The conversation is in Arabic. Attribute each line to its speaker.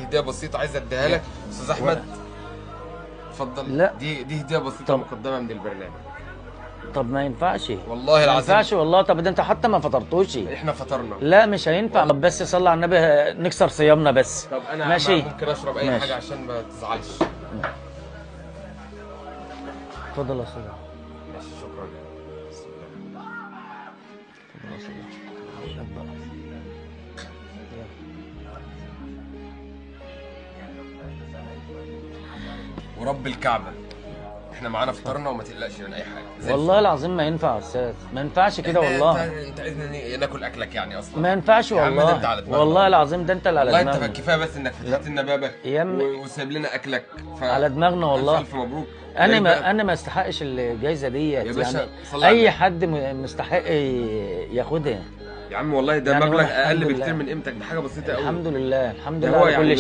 Speaker 1: هديه بسيطه عايز اديها لك استاذ احمد. اتفضل.
Speaker 2: لا.
Speaker 1: دي هديه بسيطه
Speaker 2: طب.
Speaker 1: مقدمه من البرنامج.
Speaker 2: طب ما ينفعش
Speaker 1: والله
Speaker 2: ما
Speaker 1: العظيم
Speaker 2: ينفعش والله. طب ده انت حتى ما فطرتوش.
Speaker 1: احنا فطرنا.
Speaker 2: لا مش هينفع. طب بس صلي على النبي، نكسر صيامنا بس.
Speaker 1: طب انا
Speaker 2: ماشي.
Speaker 1: ممكن اشرب اي
Speaker 2: ماشي.
Speaker 1: حاجه عشان ما تزعلش.
Speaker 2: اتفضل يا استاذ.
Speaker 1: ماشي شكرا. بسم الله.
Speaker 2: اتفضل يا استاذ.
Speaker 1: ورب الكعبه احنا معانا فطرنا وما تقلقش من اي حاجه زي
Speaker 2: والله
Speaker 1: الفل.
Speaker 2: العظيم ما ينفع يا استاذ، ما ينفعش كده والله.
Speaker 1: انت عايزنا ناكل اكلك يعني اصلا؟
Speaker 2: ما ينفعش
Speaker 1: يا عم ده انت على
Speaker 2: والله.
Speaker 1: دماغنا.
Speaker 2: والله العظيم ده انت اللي على
Speaker 1: والله انت
Speaker 2: دماغنا.
Speaker 1: كفايه بس انك فتحت لنا بابك
Speaker 2: يا عم.
Speaker 1: وسايب لنا اكلك
Speaker 2: على دماغنا والله.
Speaker 1: الف مبروك.
Speaker 2: انا ما استحقش الجايزه ديت
Speaker 1: يا باشا
Speaker 2: يعني.
Speaker 1: صلي على
Speaker 2: اي
Speaker 1: النبي.
Speaker 2: حد مستحق ياخدها.
Speaker 1: يا عم والله ده
Speaker 2: يعني هو
Speaker 1: مبلغ
Speaker 2: الحمد
Speaker 1: اقل
Speaker 2: لله.
Speaker 1: بكتير من قيمتك، ده حاجه بسيطه قوي.
Speaker 2: الحمد لله الحمد
Speaker 1: ده
Speaker 2: لله
Speaker 1: هو
Speaker 2: على كل
Speaker 1: يعني
Speaker 2: شيء.